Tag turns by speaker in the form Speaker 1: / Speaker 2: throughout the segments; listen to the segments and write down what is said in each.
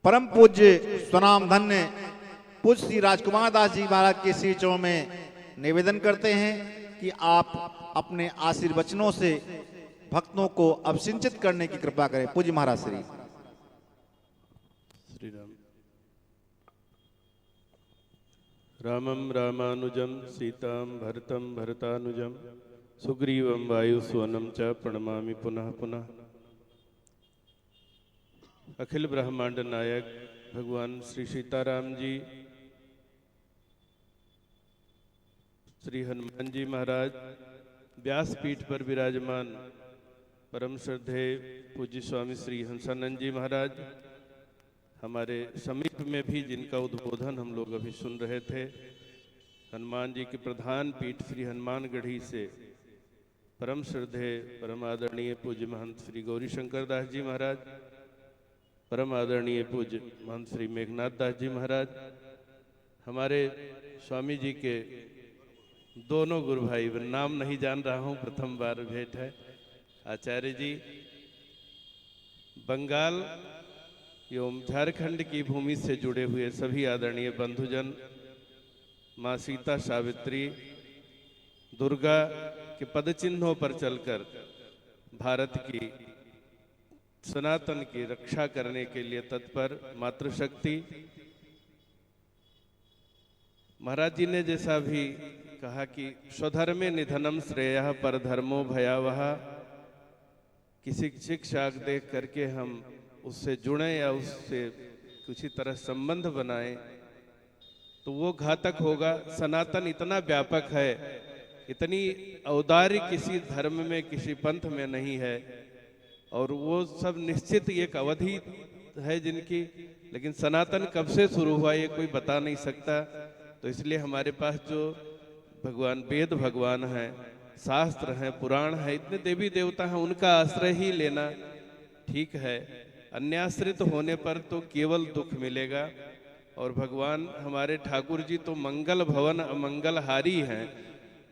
Speaker 1: परम पूज्य स्वनाम धन्य पूज्य श्री राजकुमार दास जी महाराज के श्री चरणों में निवेदन करते हैं कि आप अपने आशीर्वचनों से भक्तों को अभिसिंचित करने की कृपा करें। पूज्य महाराज श्री
Speaker 2: श्री राम। रामं रामानुजं सीतां भरतं भरतानुजं सुग्रीवं वायुसुवनं च प्रणमामि पुनः पुनः। अखिल ब्रह्मांड नायक भगवान श्री सीताराम जी, श्री हनुमान जी महाराज, व्यासपीठ पर विराजमान परम श्रद्धेय पूज्य स्वामी श्री हंसानंद जी महाराज, हमारे समीप में भी जिनका उद्बोधन हम लोग अभी सुन रहे थे, हनुमान जी की प्रधान पीठ श्री हनुमानगढ़ी से परम श्रद्धेय परम आदरणीय पूज्य महंत श्री गौरी शंकर दास जी महाराज, परम आदरणीय पूज्य महंत श्री मेघनाथ दास जी महाराज, हमारे स्वामी जी के दोनों गुरु भाई, नाम नहीं जान रहा हूँ, प्रथम बार भेंट है, आचार्य जी, बंगाल एवं झारखंड की भूमि से जुड़े हुए सभी आदरणीय बंधुजन, माँ सीता, सावित्री, दुर्गा के पदचिन्हों पर चलकर भारत की सनातन की रक्षा करने के लिए तत्पर मातृशक्ति, महाराज जी ने जैसा भी कहा कि स्वधर्मे निधनम श्रेयः परधर्मो भयावह, किसी शिक्षा देख करके हम उससे जुड़ें या उससे किसी तरह संबंध बनाएं तो वो घातक होगा। सनातन इतना व्यापक है, इतनी औदार्य किसी धर्म में किसी पंथ में नहीं है, और वो सब निश्चित एक अवधि है जिनकी, लेकिन सनातन कब से शुरू हुआ ये कोई बता नहीं सकता। तो इसलिए हमारे पास जो भगवान वेद भगवान हैं, शास्त्र हैं, पुराण है, इतने देवी देवता हैं, उनका आश्रय ही लेना ठीक है। अन्याश्रित होने पर तो केवल दुख मिलेगा। और भगवान हमारे ठाकुर जी तो मंगल भवन अमंगल हारी हैं।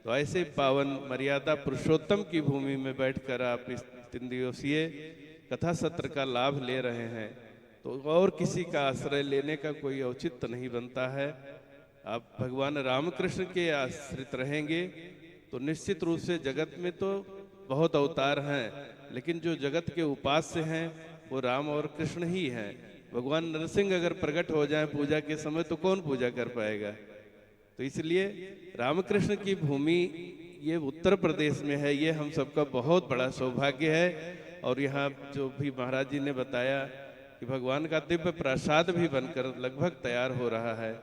Speaker 2: तो ऐसे पावन मर्यादा पुरुषोत्तम की भूमि में बैठकर आप इस 3 दिवसीय कथा सत्र का लाभ ले रहे हैं, तो और किसी का आश्रय लेने का कोई औचित्य नहीं बनता है। आप भगवान रामकृष्ण के आश्रित रहेंगे तो निश्चित रूप से जगत में तो बहुत अवतार हैं, लेकिन जो जगत के उपास्य हैं वो राम और कृष्ण ही हैं। भगवान नरसिंह अगर प्रकट हो जाए पूजा के समय तो कौन पूजा कर पाएगा। तो इसलिए रामकृष्ण की भूमि ये उत्तर प्रदेश में है, ये हम सबका बहुत बड़ा सौभाग्य है। और यहाँ जो भी महाराज जी ने बताया कि भगवान का दिव्य प्रसाद भी बनकर लगभग तैयार हो रहा है।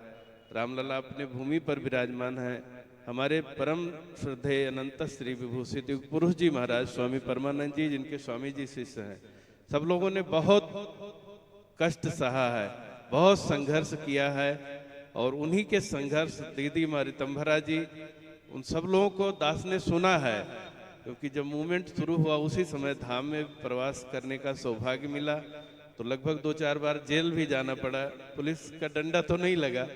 Speaker 2: रामलला अपने भूमि पर विराजमान है। हमारे परम श्रद्धेय अनंत श्री विभूषित युग पुरुष जी महाराज स्वामी परमानंद जी, जिनके स्वामी जी शिष्य हैं, सब लोगों ने बहुत कष्ट सहा है, बहुत संघर्ष किया है। और उन्हीं के संघर्ष दीदी माँ रितंभरा जी, उन सब लोगों को दास ने सुना है, क्योंकि जब मूवमेंट शुरू हुआ उसी समय धाम में प्रवास करने का सौभाग्य मिला। तो लगभग 2-4 बार जेल भी जाना पड़ा। पुलिस का डंडा तो नहीं लगा,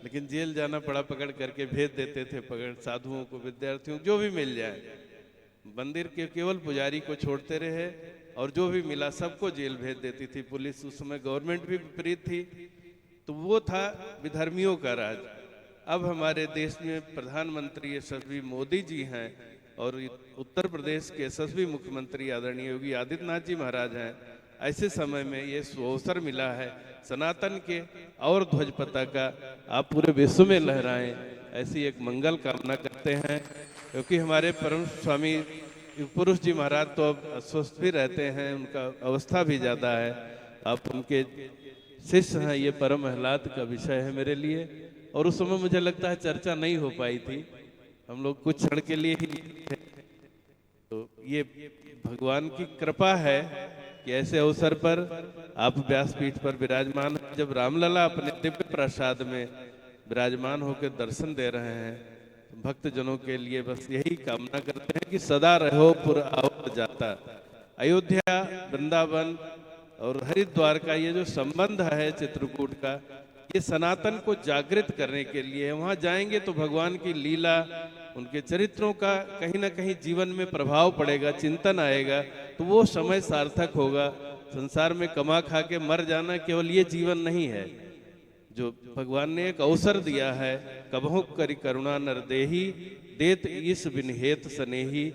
Speaker 2: लेकिन जेल जाना पड़ा, पकड़ करके भेज देते थे, पकड़ साधुओं को, विद्यार्थियों जो भी मिल जाए। मंदिर के केवल पुजारी को छोड़ते रहे, और जो भी मिला सबको जेल भेज देती थी पुलिस। उस समय गवर्नमेंट भी विपरीत थी। तो वो था विधर्मियों का राज। अब हमारे देश में प्रधानमंत्री यशस्वी मोदी जी हैं, और उत्तर प्रदेश के यशस्वी मुख्यमंत्री आदरणीय योगी आदित्यनाथ जी महाराज हैं। ऐसे समय में ये सुअवसर मिला है सनातन के और ध्वज पताका आप पूरे विश्व में लहराएं, ऐसी एक मंगल कामना करते हैं। क्योंकि हमारे परम स्वामी पुरुष जी महाराज तो अब अस्वस्थ भी रहते हैं, उनका अवस्था भी ज़्यादा है। आप उनके शिष्य हैं, ये परम आह्लाद का विषय है मेरे लिए। और उस समय मुझे लगता है चर्चा नहीं हो पाई थी, हम लोग कुछ क्षण के लिए ही थे। तो ये भगवान की कृपा है कि ऐसे अवसर पर आप व्यासपीठ पर विराजमान, जब रामलला अपने दिव्य प्रसाद में विराजमान होकर दर्शन दे रहे हैं, भक्त जनों के लिए बस यही कामना करते हैं कि सदा रहो पुर आवत जाता। अयोध्या, वृंदावन और हरिद्वार का ये जो संबंध है चित्रकूट का, ये सनातन को जागृत करने के लिए। वहाँ जाएंगे तो भगवान की लीला, उनके चरित्रों का कहीं ना कहीं जीवन में प्रभाव पड़ेगा, चिंतन आएगा, तो वो समय सार्थक होगा। संसार में कमा खा के मर जाना केवल ये जीवन नहीं है। जो भगवान ने एक अवसर दिया है, कबहु करि करुणा नर देही, देत ईस बिनहेत स्नेही।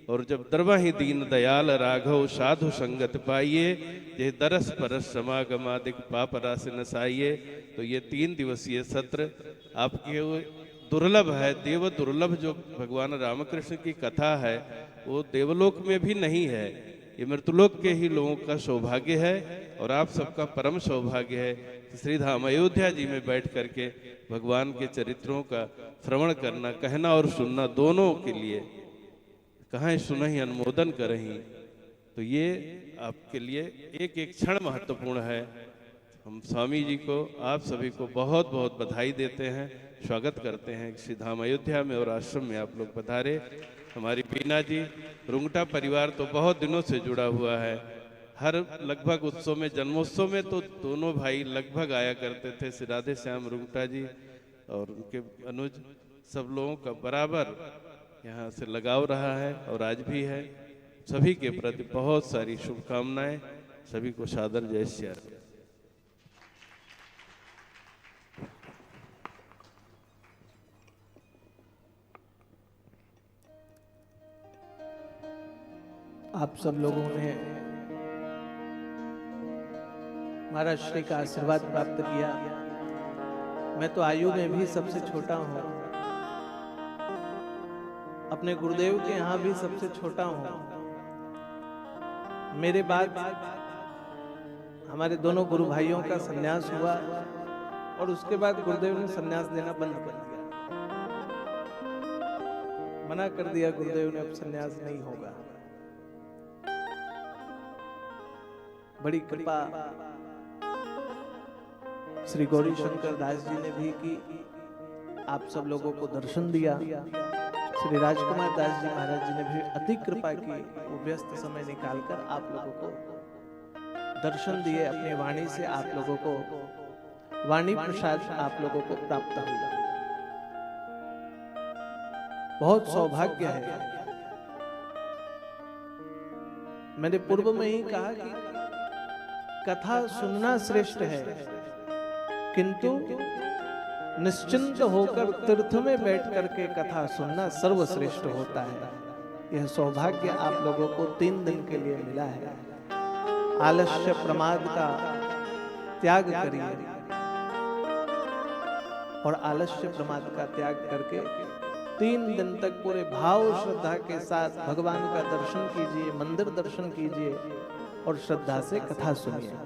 Speaker 2: और जब दरबाही दीन दयाल राघव, साधु संगत पाइए, जे दरस परस समागमादिक पाप रास नसाइए। तो ये 3 दिवसीय सत्र आपके दुर्लभ है, देव दुर्लभ। जो भगवान रामकृष्ण की कथा है वो देवलोक में भी नहीं है, ये मृतलोक के ही लोगों का सौभाग्य है। और आप सबका परम सौभाग्य है कि श्रीधाम अयोध्या जी में बैठ करके भगवान के चरित्रों का श्रवण करना, कहना और सुनना दोनों के लिए। कहाँ सुनहि अनुमोदन करही, तो ये आपके लिए एक एक क्षण महत्वपूर्ण है। हम स्वामी जी को, आप सभी को बहुत बहुत बधाई देते हैं, स्वागत करते हैं श्रीधाम अयोध्या में और आश्रम में आप लोग पधारे। हमारी बीना जी, रुंगटा परिवार तो बहुत दिनों से जुड़ा हुआ है। हर लगभग उत्सव में, जन्मोत्सव में तो दोनों भाई लगभग आया करते थे, श्री राधे श्याम रुंगटा जी और उनके अनुज। सब लोगों का बराबर यहाँ से लगाव रहा है और आज भी है। सभी के प्रति बहुत सारी शुभकामनाएं, सभी को सादर जय श्री राम।
Speaker 3: आप सब लोगों ने महाराज श्री का आशीर्वाद प्राप्त किया। मैं तो आयु में भी सबसे छोटा हूं, अपने गुरुदेव के यहाँ भी सबसे छोटा हूं। मेरे बाद हमारे दोनों गुरु भाइयों का संन्यास हुआ और उसके बाद गुरुदेव ने संन्यास देना बंद कर दिया, मना कर दिया गुरुदेव ने, अब संन्यास नहीं होगा। बड़ी कृपा श्री गौरी शंकर दास जी ने भी की, आप सब लोगों को दर्शन दिया। श्री राजकुमार दास जी महाराज जी ने भी अति कृपा की, वो व्यस्त समय निकालकर आप लोगों को दर्शन दिए। अपनी वाणी से आप लोगों को वाणी प्रसाद आप लोगों को प्राप्त हुआ। बहुत सौभाग्य है। मैंने पूर्व में ही कहा कि कथा सुनना श्रेष्ठ है, किंतु निश्चिंत होकर तीर्थ में बैठ करके कथा सुनना सर्वश्रेष्ठ होता है। यह सौभाग्य आप लोगों को 3 दिन के लिए मिला है। आलस्य प्रमाद का त्याग करिए और आलस्य प्रमाद का त्याग करके 3 दिन तक पूरे भाव श्रद्धा के साथ भगवान का दर्शन कीजिए, मंदिर दर्शन कीजिए और श्रद्धा से कथा सुनिए।